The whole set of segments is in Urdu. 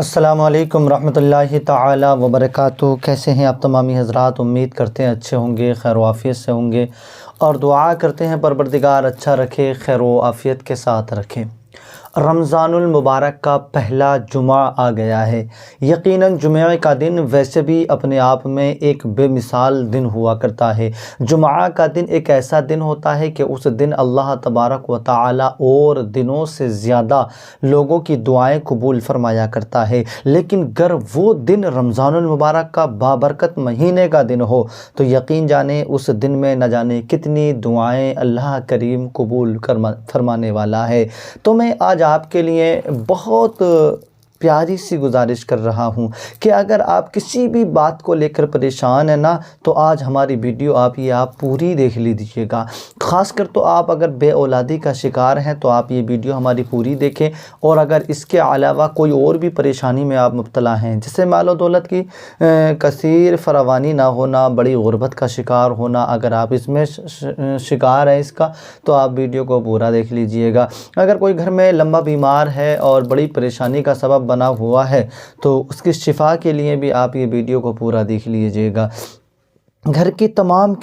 السلام علیکم ورحمۃ اللہ تعالی وبرکاتہ۔ کیسے ہیں آپ تمامی حضرات؟ امید کرتے ہیں اچھے ہوں گے، خیر و عافیت سے ہوں گے، اور دعا کرتے ہیں پروردگار اچھا رکھے، خیر و عافیت کے ساتھ رکھے۔ رمضان المبارک کا پہلا جمعہ آ گیا ہے۔ یقیناً جمعہ کا دن ویسے بھی اپنے آپ میں ایک بے مثال دن ہوا کرتا ہے۔ جمعہ کا دن ایک ایسا دن ہوتا ہے کہ اس دن اللہ تبارک و تعالی اور دنوں سے زیادہ لوگوں کی دعائیں قبول فرمایا کرتا ہے۔ لیکن اگر وہ دن رمضان المبارک کا بابرکت مہینے کا دن ہو تو یقین جانیں اس دن میں نہ جانے کتنی دعائیں اللہ کریم قبول فرمانے والا ہے۔ تو میں آج آپ کے لیے بہت پیاری سی گزارش کر رہا ہوں کہ اگر آپ کسی بھی بات کو لے کر پریشان ہیں نا، تو آج ہماری ویڈیو آپ پوری دیکھ لیجیے گا۔ خاص کر تو آپ اگر بے اولادی کا شکار ہیں تو آپ یہ ویڈیو ہماری پوری دیکھیں، اور اگر اس کے علاوہ کوئی اور بھی پریشانی میں آپ مبتلا ہیں، جیسے مال و دولت کی کثیر فراوانی نہ ہونا، بڑی غربت کا شکار ہونا، اگر آپ اس میں شکار ہیں اس کا، تو آپ ویڈیو کو پورا دیکھ لیجیے گا۔ اگر کوئی گھر میں لمبا بیمار ہے اور بڑی پریشانی کا سبب بنا ہوا ہے تو اس کی شفا کے لیے بھی آپ یہ ویڈیو کو پورا دیکھ لیجیے گا۔ گھر کی تمام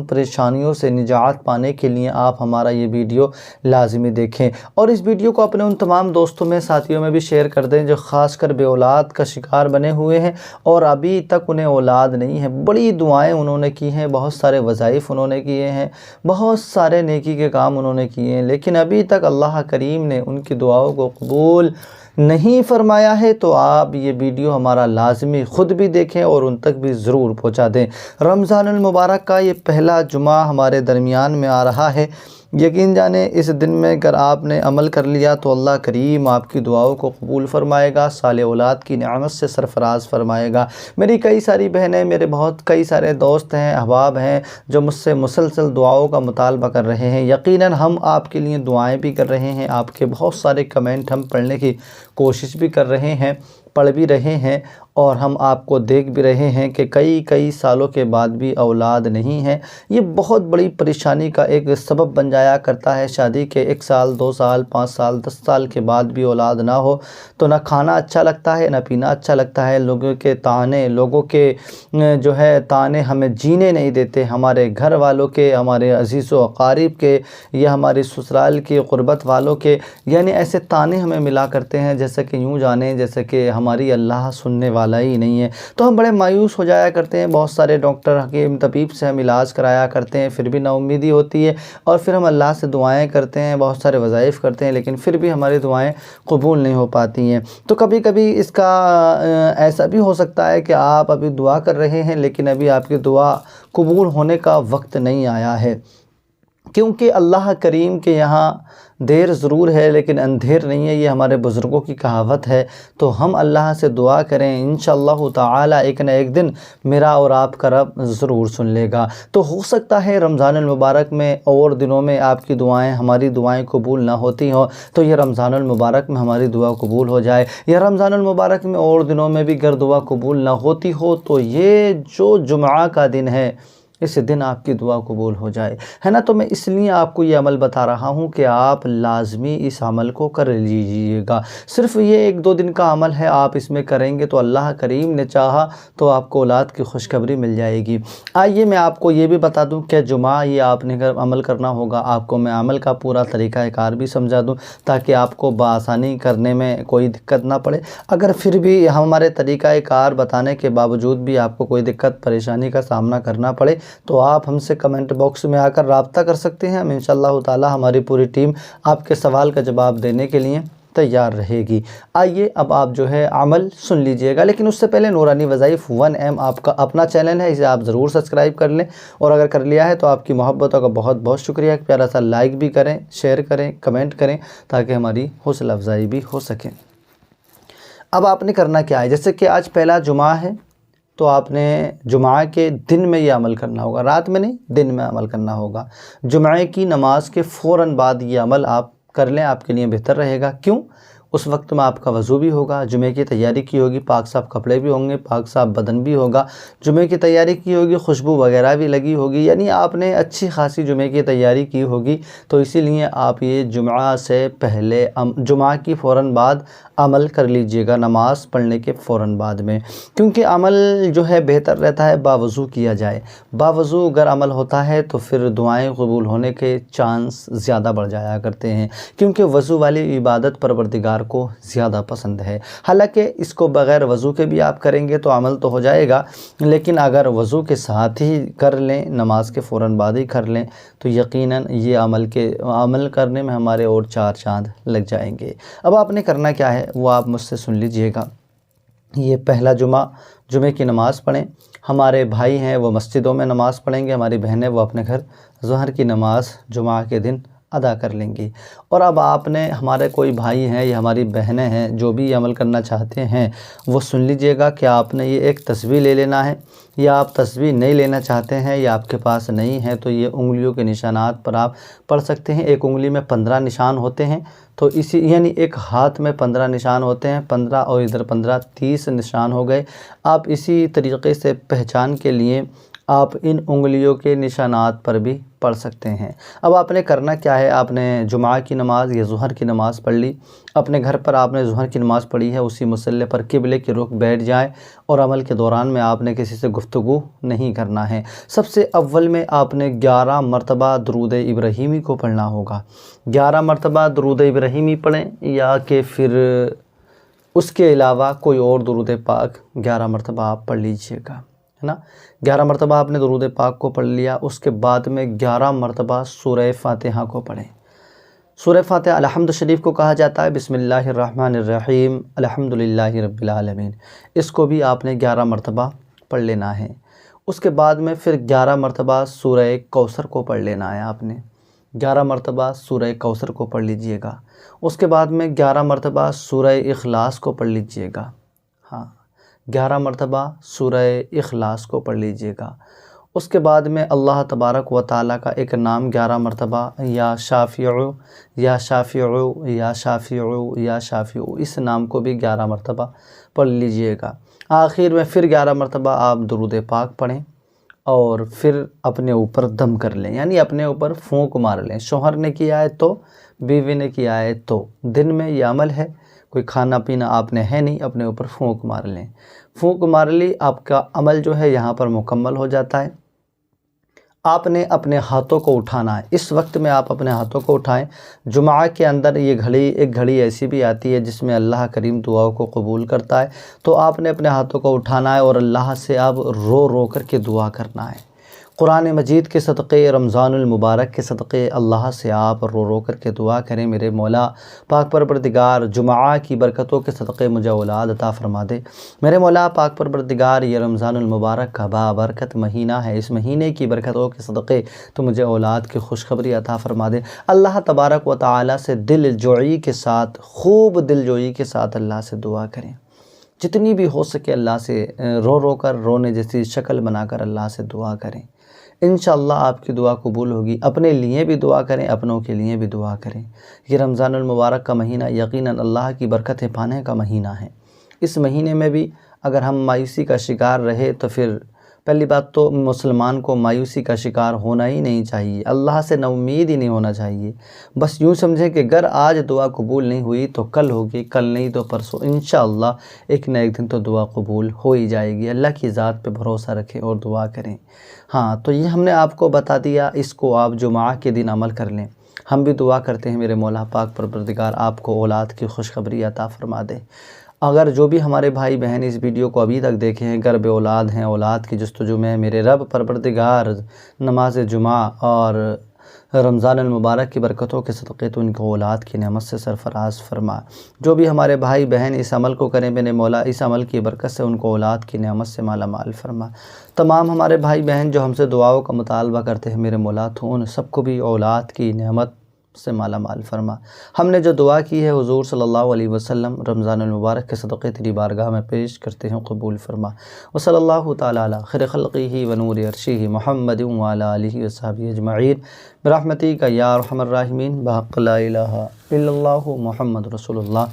پریشانیوں سے نجات پانے کے لیے آپ ہمارا یہ ویڈیو لازمی دیکھیں، اور اس ویڈیو کو اپنے ان تمام دوستوں میں، ساتھیوں میں بھی شیئر کر دیں جو خاص کر بے اولاد کا شکار بنے ہوئے ہیں اور ابھی تک انہیں اولاد نہیں ہے۔ بڑی دعائیں انہوں نے کی ہیں، بہت سارے وظائف انہوں نے کیے ہیں، بہت سارے نیکی کے کام انہوں نے کیے ہیں، لیکن ابھی تک اللہ کریم نے ان کی دعاؤں کو قبول نہیں فرمایا ہے۔ تو آپ یہ ویڈیو ہمارا لازمی خود بھی دیکھیں اور ان تک بھی ضرور پہنچا دیں۔ رمضان المبارک کا یہ پہلا جمعہ ہمارے درمیان میں آ رہا ہے۔ یقین جانیں اس دن میں اگر آپ نے عمل کر لیا تو اللہ کریم آپ کی دعاؤں کو قبول فرمائے گا، صالح اولاد کی نعمت سے سرفراز فرمائے گا۔ میری کئی ساری بہنیں، میرے کئی سارے دوست ہیں، احباب ہیں جو مجھ سے مسلسل دعاؤں کا مطالبہ کر رہے ہیں۔ یقیناً ہم آپ کے لیے دعائیں بھی کر رہے ہیں، آپ کے بہت سارے کمنٹ ہم پڑھنے کی کوشش بھی کر رہے ہیں، پڑھ بھی رہے ہیں، اور ہم آپ کو دیکھ بھی رہے ہیں کہ کئی سالوں کے بعد بھی اولاد نہیں ہے۔ یہ بہت بڑی پریشانی کا ایک سبب بن جایا کرتا ہے شادی کے 1 سال 2 سال 5 سال 10 سال کے بعد بھی اولاد نہ ہو تو نہ کھانا اچھا لگتا ہے، نہ پینا اچھا لگتا ہے۔ لوگوں کے طعنے، لوگوں کے طعنے ہمیں جینے نہیں دیتے، ہمارے گھر والوں کے، ہمارے عزیز و اقارب کے، یا ہمارے سسرال کے قربت والوں کے، یعنی ایسے طعنے ہمیں ملا کرتے ہیں جیسے کہ یوں جانیں جیسے کہ ہماری اللہ سننے والا ہی نہیں ہے۔ تو ہم بڑے مایوس ہو جایا کرتے ہیں، بہت سارے ڈاکٹر، حکیم، طبیب سے ہم علاج کرایا کرتے ہیں، پھر بھی نا امیدی ہوتی ہے، اور پھر ہم اللہ سے دعائیں کرتے ہیں، بہت سارے وظائف کرتے ہیں، لیکن پھر بھی ہماری دعائیں قبول نہیں ہو پاتی ہیں۔ تو کبھی کبھی اس کا ایسا بھی ہو سکتا ہے کہ آپ ابھی دعا کر رہے ہیں لیکن ابھی آپ کی دعا قبول ہونے کا وقت نہیں آیا ہے، کیونکہ اللہ کریم کے یہاں دیر ضرور ہے لیکن اندھیر نہیں ہے، یہ ہمارے بزرگوں کی کہاوت ہے۔ تو ہم اللہ سے دعا کریں، انشاءاللہ تعالی ایک نہ ایک دن میرا اور آپ کا رب ضرور سن لے گا۔ تو ہو سکتا ہے رمضان المبارک میں اور دنوں میں آپ کی دعائیں، ہماری دعائیں قبول نہ ہوتی ہوں، تو یہ رمضان المبارک میں ہماری دعا قبول ہو جائے، یا رمضان المبارک میں اور دنوں میں بھی اگر دعا قبول نہ ہوتی ہو تو یہ جو جمعہ کا دن ہے اس دن آپ کی دعا قبول ہو جائے، ہے نا۔ تو میں اس لیے آپ کو یہ عمل بتا رہا ہوں کہ آپ لازمی اس عمل کو کر لیجئے گا۔ صرف یہ 1-2 دن کا عمل ہے، آپ اس میں کریں گے تو اللہ کریم نے چاہا تو آپ کو اولاد کی خوشخبری مل جائے گی۔ آئیے میں آپ کو یہ بھی بتا دوں کہ جمعہ یہ آپ نے عمل کرنا ہوگا، آپ کو میں عمل کا پورا طریقہ کار بھی سمجھا دوں تاکہ آپ کو بآسانی کرنے میں کوئی دقت نہ پڑے۔ اگر پھر بھی ہمارے طریقہ کار بتانے کے باوجود بھی آپ کو کوئی دقت پریشانی کا سامنا کرنا پڑے تو آپ ہم سے کمنٹ باکس میں آ کر رابطہ کر سکتے ہیں۔ انشاءاللہ تعالی ہماری پوری ٹیم آپ کے سوال کا جواب دینے کے لیے تیار رہے گی۔ آئیے اب آپ عمل سن لیجئے گا، لیکن اس سے پہلے نورانی وظائف 1M آپ کا اپنا چینل ہے، اسے آپ ضرور سبسکرائب کر لیں، اور اگر کر لیا ہے تو آپ کی محبتوں کا بہت شکریہ۔ ایک پیارا سا لائک بھی کریں، شیئر کریں، کمنٹ کریں تاکہ ہماری حوصلہ افزائی بھی ہو سکے۔ اب آپ نے کرنا کیا ہے، جیسے کہ آج پہلا جمعہ ہے تو آپ نے جمعہ کے دن میں یہ عمل کرنا ہوگا، رات میں نہیں، دن میں عمل کرنا ہوگا۔ جمعہ کی نماز کے فوراً بعد یہ عمل آپ کر لیں، آپ کے لیے بہتر رہے گا۔ کیوں؟ اس وقت میں آپ کا وضو بھی ہوگا، جمعے کی تیاری کی ہوگی، پاک صاف کپڑے بھی ہوں گے، پاک صاف بدن بھی ہوگا، جمعے کی تیاری کی ہوگی، خوشبو وغیرہ بھی لگی ہوگی، یعنی آپ نے اچھی خاصی جمعے کی تیاری کی ہوگی۔ تو اسی لیے آپ یہ جمعہ سے پہلے جمعہ کی فوراً بعد عمل کر لیجئے گا، نماز پڑھنے کے فوراً بعد میں، کیونکہ عمل جو ہے بہتر رہتا ہے باوضو کیا جائے۔ باوضو اگر عمل ہوتا ہے تو پھر دعائیں قبول ہونے کے چانس زیادہ بڑھ جایا کرتے ہیں، کیونکہ وضو والی عبادت پروردگار کو زیادہ پسند ہے۔ حالانکہ اس کو بغیر وضو کے بھی آپ کریں گے تو عمل تو ہو جائے گا، لیکن اگر وضو کے ساتھ ہی کر لیں، نماز کے فوراً بعد ہی کر لیں، تو یقیناً یہ عمل کرنے میں ہمارے اور 4 چاند لگ جائیں گے۔ اب آپ نے کرنا کیا ہے وہ آپ مجھ سے سن لیجئے گا۔ یہ پہلا جمعے کی نماز پڑھیں۔ ہمارے بھائی ہیں وہ مسجدوں میں نماز پڑھیں گے، ہماری بہنیں وہ اپنے گھر ظہر کی نماز جمعہ کے دن ادا کر لیں گی۔ اور اب آپ نے، ہمارے کوئی بھائی ہیں یا ہماری بہنیں ہیں جو بھی یہ عمل کرنا چاہتے ہیں وہ سن لیجئے گا کہ آپ نے یہ ایک تسبیح لے لینا ہے، یا آپ تسبیح نہیں لینا چاہتے ہیں یا آپ کے پاس نہیں ہے تو یہ انگلیوں کے نشانات پر آپ پڑھ سکتے ہیں۔ ایک انگلی میں 15 نشان ہوتے ہیں، تو یعنی ایک ہاتھ میں 15 نشان ہوتے ہیں، 15 اور ادھر 15، 30 نشان ہو گئے۔ آپ اسی طریقے سے پہچان کے لیے آپ ان انگلیوں کے نشانات پر بھی پڑھ سکتے ہیں۔ اب آپ نے کرنا کیا ہے، آپ نے جمعہ کی نماز یا ظہر کی نماز پڑھ لی، اپنے گھر پر آپ نے ظہر کی نماز پڑھی ہے، اسی مصلی پر قبلے کی رخ بیٹھ جائیں، اور عمل کے دوران میں آپ نے کسی سے گفتگو نہیں کرنا ہے۔ سب سے اول میں آپ نے 11 مرتبہ درود ابراہیمی کو پڑھنا ہوگا۔ 11 مرتبہ درود ابراہیمی پڑھیں، یا کہ پھر اس کے علاوہ کوئی اور درود پاک 11 مرتبہ آپ پڑھ لیجئے گا، ہے نا۔ 11 مرتبہ آپ نے درود پاک کو پڑھ لیا، اس کے بعد میں 11 مرتبہ سورہ فاتحہ کو پڑھیں۔ سورہ فاتحہ الحمد شریف کو کہا جاتا ہے، بسم اللہ الرحمن الرحیم الحمدللہ رب العالمین، اس کو بھی آپ نے 11 مرتبہ پڑھ لینا ہے۔ اس کے بعد میں پھر 11 مرتبہ سورہ کوثر کو پڑھ لینا ہے آپ نے، 11 مرتبہ سورہ کوثر کو پڑھ لیجئے گا۔ اس کے بعد میں 11 مرتبہ سورہ اخلاص کو پڑھ لیجئے گا، ہاں 11 مرتبہ سورہ اخلاص کو پڑھ لیجئے گا۔ اس کے بعد میں اللہ تبارک و تعالیٰ کا ایک نام 11 مرتبہ، یا شافعو یا شافعو یا شافعو یا شافعو، اس نام کو بھی 11 مرتبہ پڑھ لیجئے گا۔ آخر میں پھر 11 مرتبہ آپ درود پاک پڑھیں، اور پھر اپنے اوپر دم کر لیں، یعنی اپنے اوپر پھونک مار لیں۔ شوہر نے کیا ہے تو، بیوی نے کیا ہے تو، دن میں یہ عمل ہے، کوئی کھانا پینا آپ نے ہے نہیں، اپنے اوپر پھونک مار لیں۔ پھونک مار لی، آپ کا عمل جو ہے یہاں پر مکمل ہو جاتا ہے۔ آپ نے اپنے ہاتھوں کو اٹھانا ہے، اس وقت میں آپ اپنے ہاتھوں کو اٹھائیں۔ جمعہ کے اندر ایک گھڑی ایسی بھی آتی ہے جس میں اللہ کریم دعاؤں کو قبول کرتا ہے، تو آپ نے اپنے ہاتھوں کو اٹھانا ہے اور اللہ سے اب رو رو کر کے دعا کرنا ہے۔ قرآن مجید کے صدقے، رمضان المبارک کے صدقے اللہ سے آپ رو رو کر کے دعا کریں، میرے مولا پاک پروردگار جمعہ کی برکتوں کے صدقے مجھے اولاد عطا فرما دے۔ میرے مولا پاک پروردگار یہ رمضان المبارک کا بابرکت مہینہ ہے، اس مہینے کی برکتوں کے صدقے تو مجھے اولاد کی خوشخبری عطا فرما دے۔ اللہ تبارک و تعالیٰ سے دل جوئی کے ساتھ، خوب دل جوئی کے ساتھ اللہ سے دعا کریں، جتنی بھی ہو سکے اللہ سے رو رو کر، رونے جیسی شکل بنا کر اللہ سے دعا کریں۔ انشاءاللہ آپ کی دعا قبول ہوگی۔ اپنے لیے بھی دعا کریں، اپنوں کے لیے بھی دعا کریں۔ یہ رمضان المبارک کا مہینہ یقیناً اللہ کی برکتیں پانے کا مہینہ ہے۔ اس مہینے میں بھی اگر ہم مایوسی کا شکار رہے تو پھر پہلی بات تو مسلمان کو مایوسی کا شکار ہونا ہی نہیں چاہیے، اللہ سے نا امید ہی نہیں ہونا چاہیے۔ بس یوں سمجھیں کہ اگر آج دعا قبول نہیں ہوئی تو کل ہوگی، کل نہیں تو پرسوں، انشاءاللہ ایک نہ ایک دن تو دعا قبول ہو ہی جائے گی۔ اللہ کی ذات پہ بھروسہ رکھیں اور دعا کریں۔ ہاں تو یہ ہم نے آپ کو بتا دیا، اس کو آپ جمعہ کے دن عمل کر لیں۔ ہم بھی دعا کرتے ہیں میرے مولا پاک پروردگار آپ کو اولاد کی خوشخبری عطا فرما دے۔ اگر جو بھی ہمارے بھائی بہن اس ویڈیو کو ابھی تک دیکھے ہیں، گھر بے اولاد ہیں، اولاد کی جستجو میں، میرے رب پروردگار نماز جمعہ اور رمضان المبارک کی برکتوں کے صدقے تو ان کو اولاد کی نعمت سے سرفراز فرما۔ جو بھی ہمارے بھائی بہن اس عمل کو کریں میرے مولا، اس عمل کی برکت سے ان کو اولاد کی نعمت سے مالا مال فرما۔ تمام ہمارے بھائی بہن جو ہم سے دعاؤں کا مطالبہ کرتے ہیں میرے مولا، تو ان سب کو بھی اولاد کی نعمت سے مالا مال فرما۔ ہم نے جو دعا کی ہے حضور صلی اللہ علیہ وسلم رمضان المبارک کے صدقے تیری بارگاہ میں پیش کرتے ہیں، قبول فرما۔ وصلی اللہ تعالیٰ علی خیر خلقہ ونور عرشہ محمد وعلی آلہ وصحبہ اجمعین برحمتک یا ارحم الراحمین بحق لا الہ الا اللہ محمد رسول اللہ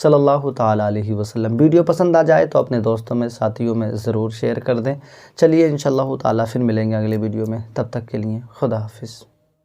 صلی اللہ تعالیٰ علیہ وسلم۔ ویڈیو پسند آ جائے تو اپنے دوستوں میں ساتھیوں میں ضرور شیئر کر دیں۔ چلیے انشاءاللہ تعالیٰ پھر ملیں گے اگلے ویڈیو میں، تب تک کے لیے خدا حافظ۔